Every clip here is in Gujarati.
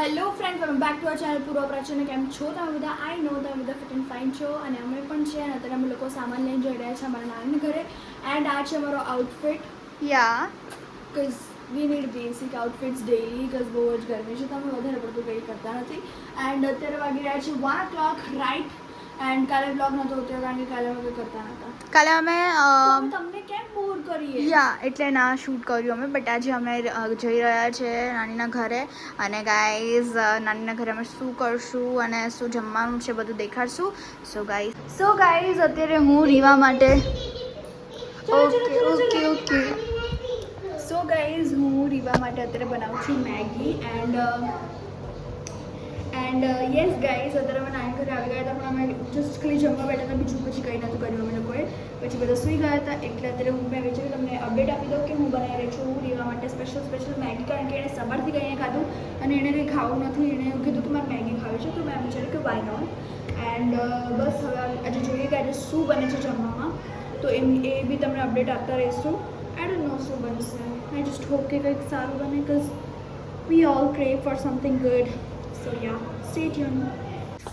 Hello friend, welcome back to our channel પૂર્વ પ્રાચીને. કેમ છો તમે બધા? આઈ નો તમે બધા ફિટ એન્ડ ફાઇન છો અને અમે પણ છે. અને અત્યારે અમે લોકો સામાન લઈને જઈ રહ્યા છે અમારા નાનીના ઘરે. એન્ડ આ છે અમારો outfit. Yeah because we need basic outfits daily, because બહુ જ ગરમી છે તો અમે વધારે પડતું કંઈ કરતા નથી. એન્ડ અત્યારે વાગી રહ્યા છે 1 o'clock રાઈટ. એન્ડ કાલે બ્લોગ નહોતો હોતો કારણ કે કાલે અમે કંઈ કરતા નહોતા. કાલે અમે તમને કેમ બોર કરીએ? યા એટલે ના શૂટ કર્યું અમે, બટ આજે અમે જઈ રહ્યા છે નાનીના ઘરે. અને ગાઈઝ નાનીના ઘરે અમે શું કરશું અને શું જમવાનું છે બધું દેખાડશું. સો ગાઈઝ અત્યારે હું રીવા માટે ઓકે સો ગાઈઝ હું રીવા માટે અત્યારે બનાવું છું મેગી. એન્ડ યસ ગાઈઝ અત્યારે અમે નાની ઘરે આવી ગયા હતા પણ અમે જસ્ટ ખાલી જમવા બેઠા હતા. બીજું પછી કંઈ નહોતું કર્યું અમે લોકોએ. પછી બધા સૂઈ ગયા હતા એટલે અત્યારે હું મેં વિચાર્યું તમને અપડેટ આપી દઉં કે હું બનાવી રહી છું રીવા માટે સ્પેશિયલ મેગી. કારણ કે એણે સવારથી કંઈ ખાધું અને એણે કંઈ ખાવું નથી. એણે એવું કીધું કે મારે મેગી ખાવી છે તો મેં વિચાર્યું કે વાય નોટ. એન્ડ બસ હવે આજે જોઈએ કે આજે શું બને છે જમવામાં, તો એ બી તમને અપડેટ આપતા રહીશું. આઈ ડોન્ટ નો શું બનશે. આઈ જસ્ટ હોપ કે કંઈક સારું બને, because we all crave for something good. So yeah, stay tune.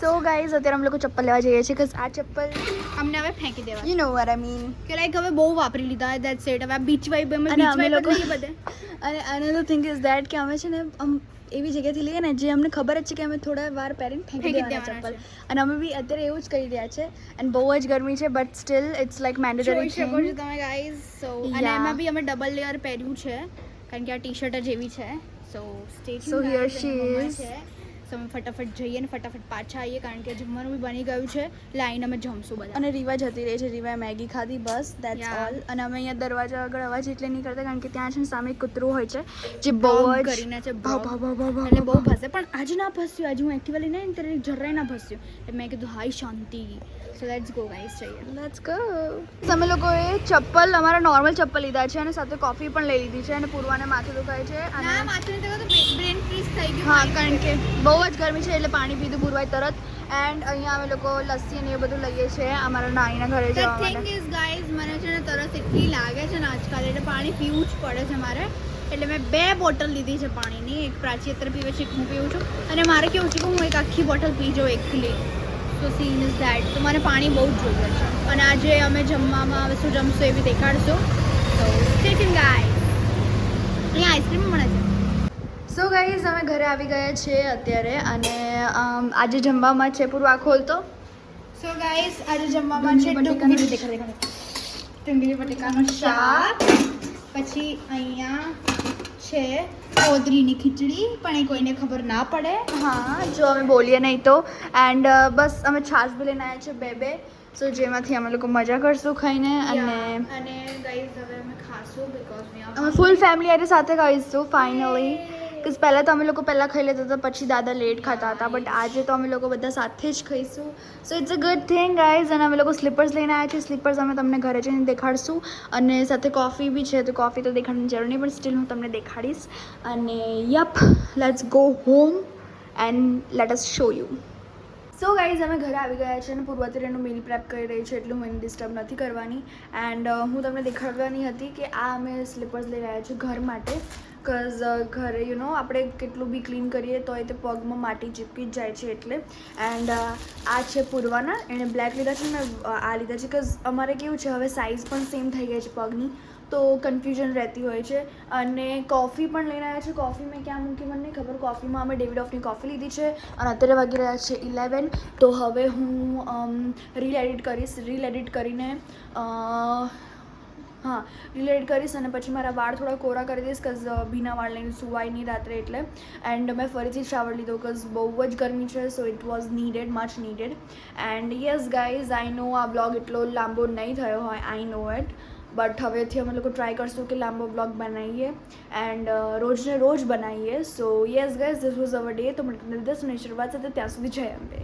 So guys અત્યારે અમે લોકો ચપ્પલ લેવા જઈએ છીએ કે આ ચપ્પલ અમને હવે ફેંકી દેવા, you know what I mean, કે લાઈક હવે બહુ વાપરી લીધા. That's it. હવે બીચ વાઇબ અમે અને બીચ અમે વાઇબ લોકો નહીં બધે. અને અનધર થિંગ ઇઝ દેટ કે અમે છે ને એવી જગ્યાથી લઈએ ને જે અમને ખબર જ છે કે અમે થોડા વાર પહેરીને ફેંકી દેવાના ચપ્પલ. અને અમે બી અત્યારે એવું જ કરી રહ્યા છે. અને બહુ જ ગરમી છે but still it's like mandatory જોઈ શકો છો તમે ગાઈઝ. સો અને એમાં બી અમે ડબલ લેયર પહેર્યું છે કારણ કે આ ટી શર્ટ જ એવી છે. સો stay tune. So here she is. સો અમે ફટાફટ જઈએ ને ફટાફટ પાછા આવીએ કારણ કે જમવાનું બી બની ગયું છે. લાઈને અમે જમશું બધા. અને રીવા જતી રહી છે. રીવાએ મેગી ખાધી, બસ દેટ્સ Yeah. ઓલ. અને અમે અહીંયા દરવાજા આગળ અવાજ એટલે નહીં કરતા કારણ કે ત્યાં છે ને સામે એક કૂતરું હોય છે જે બહુ જ કરીને છે ભાવ ભાવ ભાવ ભાવ એટલે બહુ ભસે. પણ આજે ના ભસ્યું. આજે હું એક્ટિવા લઈને આવીને ત્યારે જરાય ના ભસ્યું. એટલે મેં કીધું હાય શાંતિ. સો લેટ્સ ગો ગાઈઝ, જઈએ. Let's go. અમે લોકોએ ચપ્પલ અમારા નોર્મલ ચપ્પલ લીધા છે અને સાથે કોફી પણ લઈ લીધી છે. અને પૂર્વાને માથું દુખાય છે અને ના માથું તો બ્રેન ફ્રીઝ થઈ ગયું. હા કારણ કે બહુ જ ગરમી છે એટલે પાણી પીધું પૂર્વાય તરત. એન્ડ અહીંયા અમે લોકો લસ્સી અને એ બધું લઈએ છીએ અમારા નાનીના ઘરે ધ જવા થિંગ માટે. ઇઝ ગાઈઝ, મને છે ને તરસ એટલી લાગે છે ને આજકાલ એટલે પાણી પીવું જ પડે છે મારે. એટલે મેં 2 બોટલ લીધી છે પાણીની. એક પ્રાચી અત્યારે પીવે છે, એક હું પીવું છું. અને મારે કેવું છે કે હું એક આખી બોટલ પી જાઉં એકલી. સો સીન ઇઝ ધેટ. તો મને પાણી બહુ જ જોઈએ છે. અને આજે અમે જમવામાં હવે શું જમશું એ બી દેખાડશું. તો સ્ટે ટ્યુન ગાઈઝ. અહીંયા આઈસ્ક્રીમ મળે છે. સો ગાઈઝ અમે ઘરે આવી ગયા છીએ અત્યારે. અને આજે જમવામાં છે પૂર્વા ખોલતો. સો ગાઈઝ આજે જમવામાં છે ડુંગળી બટેકાનું શાક. પછી અહીંયા છે ઓદરીની ખીચડી, પણ એ કોઈને ખબર ના પડે. હા જો અમે બોલીએ નહીં તો. એન્ડ બસ અમે છાશ બી લઈને આવ્યા છે 2 સો જેમાંથી અમે લોકો મજા કરશું ખાઈને. અને ગાઈઝ હવે અમે ખાશું બીકોઝ અમે ફૂલ ફેમિલી આજે સાથે ખાઈશું ફાઇનલી. બીકોઝ પહેલાં તો અમે લોકો પહેલાં ખાઈ લેતા હતા પછી દાદા લેટ ખાતા હતા. બટ આજે તો અમે લોકો બધા સાથે જ ખાઈશું. So it's a good thing guys. અને અમે લોકો સ્લીપર્સ લઈને આવ્યા છીએ. સ્લીપર્સ અમે તમને ઘરે જઈને દેખાડશું. અને સાથે કોફી બી છે તો કોફી તો દેખાડવાની જરૂર નહીં પણ સ્ટીલ હું તમને દેખાડીશ. અને yup, let's go home and let us show you. So guys અમે ઘરે આવી ગયા છે અને પૂર્વાતિરેનું મીલ પ્રેપ કરી રહી છે એટલે હું એને ડિસ્ટર્બ નથી કરવાની. એન્ડ હું તમને દેખાડવાની હતી કે આ અમે સ્લીપર્સ લઈ રહ્યા છીએ ઘર માટે. બિકોઝ ઘરે આપણે કેટલું બી ક્લીન કરીએ તો એ તે પગમાં માટી ચીપકી જ જાય છે એટલે. એન્ડ આ છે પૂર્વાના. એણે બ્લેક લીધા છે ને આ લીધા છે બિકોઝ અમારે કેવું છે હવે સાઇઝ પણ સેમ થઈ ગઈ છે પગની તો કન્ફ્યુઝન રહેતી હોય છે. અને કોફી પણ લઈને આવ્યા છે. કોફી મેં ક્યાં મૂકી મને નહીં ખબર. કોફીમાં અમે ડેવિડ ઓફની કોફી લીધી છે. અને અત્યારે વાગી રહ્યા છે 11. તો હવે હું રીલ એડિટ કરીશ. રીલ એડિટ કરીને રીલ એડિટ કરીશ અને પછી મારા વાળ થોડા કોરા કરી દઈશ બિકોઝ ભીના વાળ લઈને સુવાય નહીં રાત્રે એટલે. એન્ડ મેં ફરીથી શાવર લીધો બિકોઝ બહુ જ ગરમી છે. So it was needed, much needed. And yes guys, I know આ બ્લોગ એટલો લાંબો નહીં થયો હોય, આઈ નો ઇટ. બટ હવેથી અમે લોકો ટ્રાય કરશું કે લાંબો બ્લોગ બનાવીએ એન્ડ રોજને રોજ બનાવીએ. સો yes guys, this was hour day. તો મને 10 મિનિટ શરૂઆત સાથે ત્યાં સુધી જય અંબે.